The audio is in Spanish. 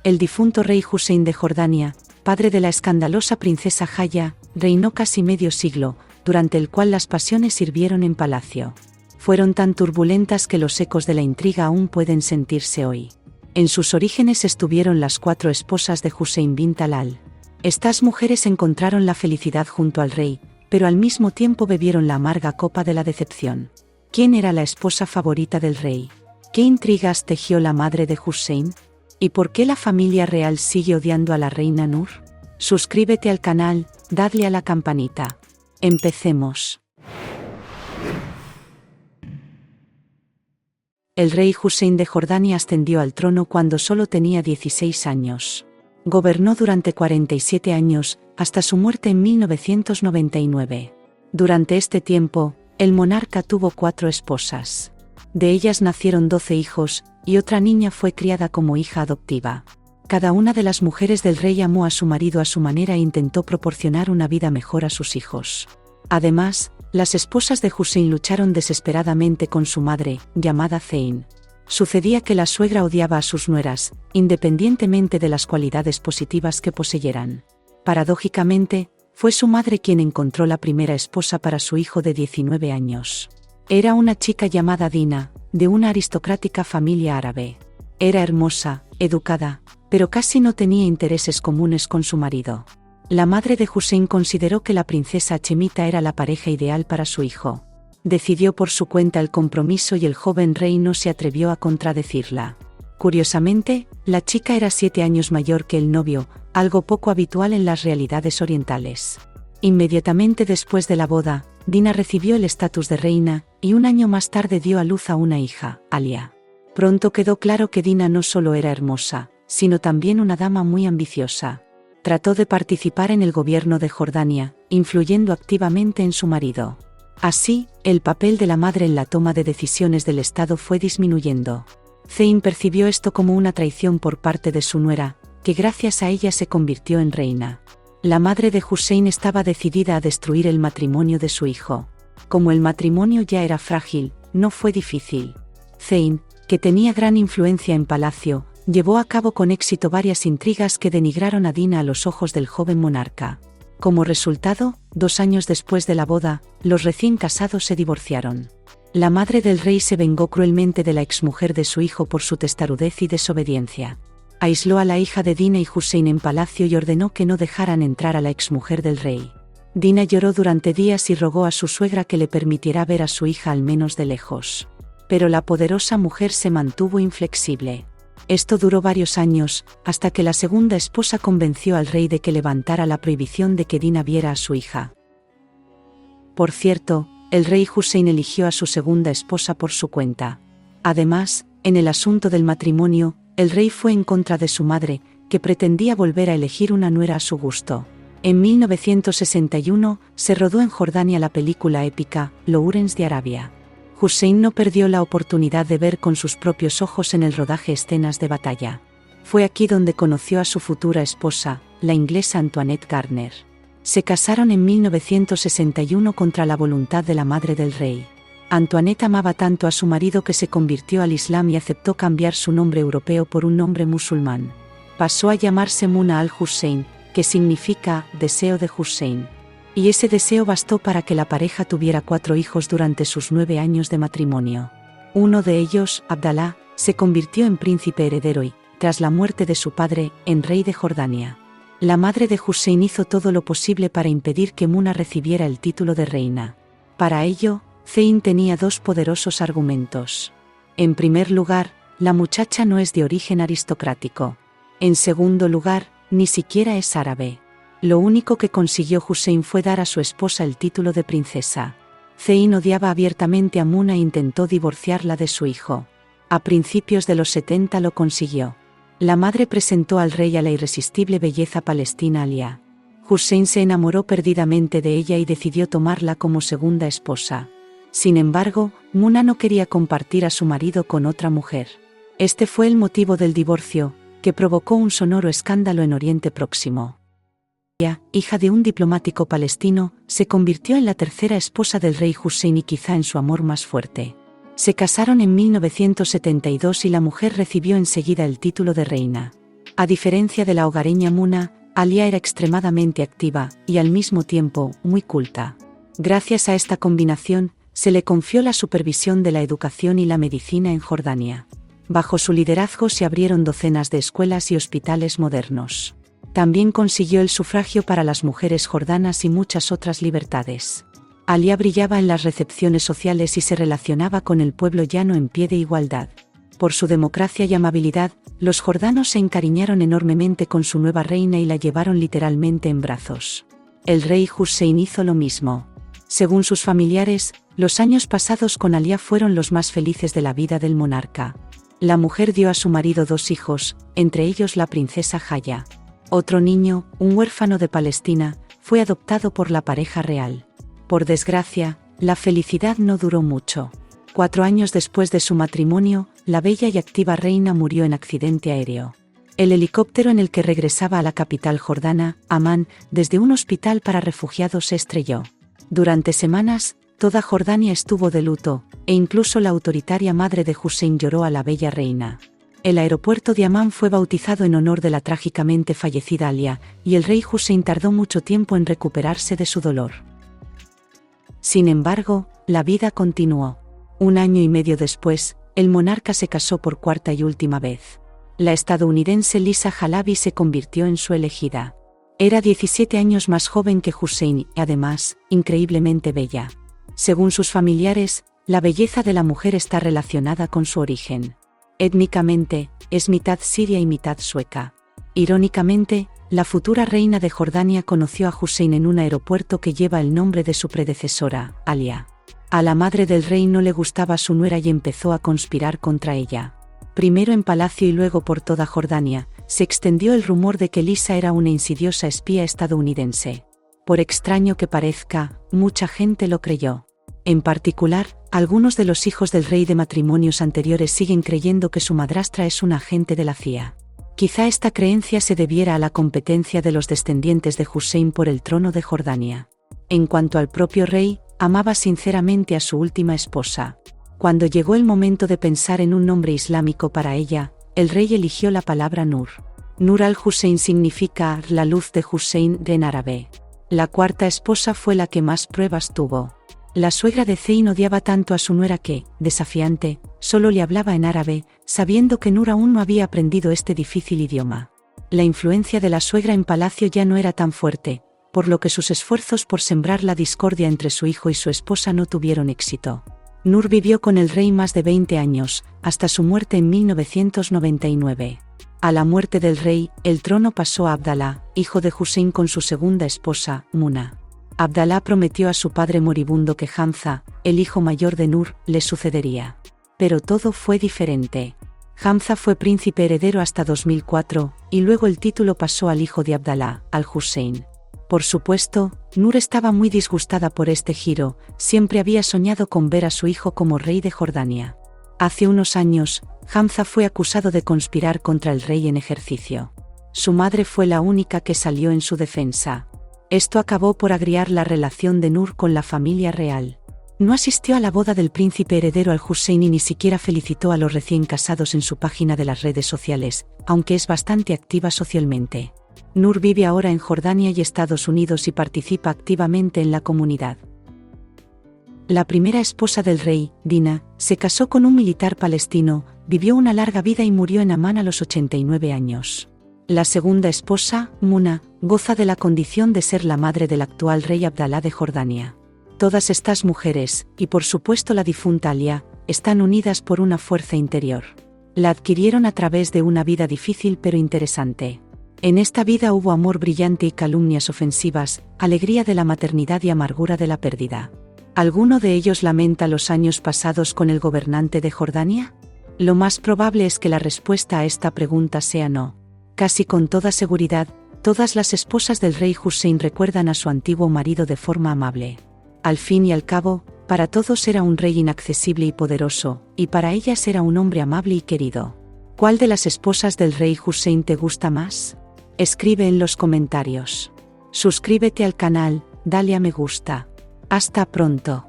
el difunto rey Hussein de Jordania, padre de la escandalosa princesa Jaya, reinó casi medio siglo, durante el cual las pasiones hirvieron en palacio. Fueron tan turbulentas que los ecos de la intriga aún pueden sentirse hoy. En sus orígenes estuvieron las 4 esposas de Hussein bin Talal. Estas mujeres encontraron la felicidad junto al rey, pero al mismo tiempo bebieron la amarga copa de la decepción. ¿Quién era la esposa favorita del rey? ¿Qué intrigas tejió la madre de Hussein? ¿Y por qué la familia real sigue odiando a la reina Nur? Suscríbete al canal, dadle a la campanita. Empecemos. El rey Hussein de Jordania ascendió al trono cuando solo tenía 16 años. Gobernó durante 47 años, hasta su muerte en 1999. Durante este tiempo, el monarca tuvo 4 esposas. De ellas nacieron 12 hijos, y otra niña fue criada como hija adoptiva. Cada una de las mujeres del rey amó a su marido a su manera e intentó proporcionar una vida mejor a sus hijos. Además, las esposas de Hussein lucharon desesperadamente con su madre, llamada Zein. Sucedía que la suegra odiaba a sus nueras, independientemente de las cualidades positivas que poseyeran. Paradójicamente, fue su madre quien encontró la primera esposa para su hijo de 19 años. Era una chica llamada Dina, de una aristocrática familia árabe. Era hermosa, educada, pero casi no tenía intereses comunes con su marido. La madre de Hussein consideró que la princesa hachemita era la pareja ideal para su hijo. Decidió por su cuenta el compromiso y el joven rey no se atrevió a contradecirla. Curiosamente, la chica era 7 años mayor que el novio, algo poco habitual en las realidades orientales. Inmediatamente después de la boda, Dina recibió el estatus de reina, y un año más tarde dio a luz a una hija, Alia. Pronto quedó claro que Dina no solo era hermosa, sino también una dama muy ambiciosa. Trató de participar en el gobierno de Jordania, influyendo activamente en su marido. Así, el papel de la madre en la toma de decisiones del Estado fue disminuyendo. Zein percibió esto como una traición por parte de su nuera, que gracias a ella se convirtió en reina. La madre de Hussein estaba decidida a destruir el matrimonio de su hijo. Como el matrimonio ya era frágil, no fue difícil. Zein, que tenía gran influencia en palacio, llevó a cabo con éxito varias intrigas que denigraron a Dina a los ojos del joven monarca. Como resultado, 2 años después de la boda, los recién casados se divorciaron. La madre del rey se vengó cruelmente de la exmujer de su hijo por su testarudez y desobediencia. Aisló a la hija de Dina y Hussein en palacio y ordenó que no dejaran entrar a la exmujer del rey. Dina lloró durante días y rogó a su suegra que le permitiera ver a su hija al menos de lejos. Pero la poderosa mujer se mantuvo inflexible. Esto duró varios años, hasta que la segunda esposa convenció al rey de que levantara la prohibición de que Dina viera a su hija. Por cierto, el rey Hussein eligió a su segunda esposa por su cuenta. Además, en el asunto del matrimonio, el rey fue en contra de su madre, que pretendía volver a elegir una nuera a su gusto. En 1961, se rodó en Jordania la película épica, Lawrence de Arabia. Hussein no perdió la oportunidad de ver con sus propios ojos en el rodaje escenas de batalla. Fue aquí donde conoció a su futura esposa, la inglesa Antoinette Gardner. Se casaron en 1961 contra la voluntad de la madre del rey. Antoinette amaba tanto a su marido que se convirtió al Islam y aceptó cambiar su nombre europeo por un nombre musulmán. Pasó a llamarse Muna al-Hussein, que significa deseo de Hussein. Y ese deseo bastó para que la pareja tuviera 4 hijos durante sus 9 años de matrimonio. Uno de ellos, Abdalá, se convirtió en príncipe heredero y, tras la muerte de su padre, en rey de Jordania. La madre de Hussein hizo todo lo posible para impedir que Muna recibiera el título de reina. Para ello, Zein tenía 2 poderosos argumentos. En primer lugar, la muchacha no es de origen aristocrático. En segundo lugar, ni siquiera es árabe. Lo único que consiguió Hussein fue dar a su esposa el título de princesa. Zein odiaba abiertamente a Muna e intentó divorciarla de su hijo. A principios de los 70 lo consiguió. La madre presentó al rey a la irresistible belleza palestina Alia. Hussein se enamoró perdidamente de ella y decidió tomarla como segunda esposa. Sin embargo, Muna no quería compartir a su marido con otra mujer. Este fue el motivo del divorcio, que provocó un sonoro escándalo en Oriente Próximo. Hija de un diplomático palestino, se convirtió en la tercera esposa del rey Hussein y quizá en su amor más fuerte. Se casaron en 1972 y la mujer recibió enseguida el título de reina. A diferencia de la hogareña Muna, Alia era extremadamente activa y al mismo tiempo muy culta. Gracias a esta combinación, se le confió la supervisión de la educación y la medicina en Jordania. Bajo su liderazgo se abrieron docenas de escuelas y hospitales modernos. También consiguió el sufragio para las mujeres jordanas y muchas otras libertades. Alia brillaba en las recepciones sociales y se relacionaba con el pueblo llano en pie de igualdad. Por su democracia y amabilidad, los jordanos se encariñaron enormemente con su nueva reina y la llevaron literalmente en brazos. El rey Hussein hizo lo mismo. Según sus familiares, los años pasados con Alia fueron los más felices de la vida del monarca. La mujer dio a su marido 2 hijos, entre ellos la princesa Jaya. Otro niño, un huérfano de Palestina, fue adoptado por la pareja real. Por desgracia, la felicidad no duró mucho. 4 años después de su matrimonio, la bella y activa reina murió en accidente aéreo. El helicóptero en el que regresaba a la capital jordana, Amán, desde un hospital para refugiados se estrelló. Durante semanas, toda Jordania estuvo de luto, e incluso la autoritaria madre de Hussein lloró a la bella reina. El aeropuerto de Amán fue bautizado en honor de la trágicamente fallecida Alia, y el rey Hussein tardó mucho tiempo en recuperarse de su dolor. Sin embargo, la vida continuó. 1 año y medio después, el monarca se casó por 4ª y última vez. La estadounidense Lisa Halaby se convirtió en su elegida. Era 17 años más joven que Hussein y, además, increíblemente bella. Según sus familiares, la belleza de la mujer está relacionada con su origen. Étnicamente, es mitad siria y mitad sueca. Irónicamente, la futura reina de Jordania conoció a Hussein en un aeropuerto que lleva el nombre de su predecesora, Alia. A la madre del rey no le gustaba su nuera y empezó a conspirar contra ella. Primero en palacio y luego por toda Jordania, se extendió el rumor de que Lisa era una insidiosa espía estadounidense. Por extraño que parezca, mucha gente lo creyó. En particular, algunos de los hijos del rey de matrimonios anteriores siguen creyendo que su madrastra es una agente de la CIA. Quizá esta creencia se debiera a la competencia de los descendientes de Hussein por el trono de Jordania. En cuanto al propio rey, amaba sinceramente a su última esposa. Cuando llegó el momento de pensar en un nombre islámico para ella, el rey eligió la palabra Nur. Nur al-Hussein significa la luz de Hussein en árabe. La 4ª esposa fue la que más pruebas tuvo. La suegra de Zein odiaba tanto a su nuera que, desafiante, solo le hablaba en árabe, sabiendo que Nur aún no había aprendido este difícil idioma. La influencia de la suegra en palacio ya no era tan fuerte, por lo que sus esfuerzos por sembrar la discordia entre su hijo y su esposa no tuvieron éxito. Nur vivió con el rey más de 20 años, hasta su muerte en 1999. A la muerte del rey, el trono pasó a Abdalá, hijo de Hussein con su segunda esposa, Muna. Abdalá prometió a su padre moribundo que Hamza, el hijo mayor de Nur, le sucedería. Pero todo fue diferente. Hamza fue príncipe heredero hasta 2004, y luego el título pasó al hijo de Abdalá, al-Hussein. Por supuesto, Nur estaba muy disgustada por este giro, siempre había soñado con ver a su hijo como rey de Jordania. Hace unos años, Hamza fue acusado de conspirar contra el rey en ejercicio. Su madre fue la única que salió en su defensa. Esto acabó por agriar la relación de Nur con la familia real. No asistió a la boda del príncipe heredero al-Hussein y ni siquiera felicitó a los recién casados en su página de las redes sociales, aunque es bastante activa socialmente. Nur vive ahora en Jordania y Estados Unidos y participa activamente en la comunidad. La primera esposa del rey, Dina, se casó con un militar palestino, vivió una larga vida y murió en Amán a los 89 años. La segunda esposa, Muna, goza de la condición de ser la madre del actual rey Abdalá de Jordania. Todas estas mujeres, y por supuesto la difunta Alia, están unidas por una fuerza interior. La adquirieron a través de una vida difícil pero interesante. En esta vida hubo amor brillante y calumnias ofensivas, alegría de la maternidad y amargura de la pérdida. ¿Alguno de ellos lamenta los años pasados con el gobernante de Jordania? Lo más probable es que la respuesta a esta pregunta sea no. Casi con toda seguridad, todas las esposas del rey Hussein recuerdan a su antiguo marido de forma amable. Al fin y al cabo, para todos era un rey inaccesible y poderoso, y para ellas era un hombre amable y querido. ¿Cuál de las esposas del rey Hussein te gusta más? Escribe en los comentarios. Suscríbete al canal, dale a me gusta. Hasta pronto.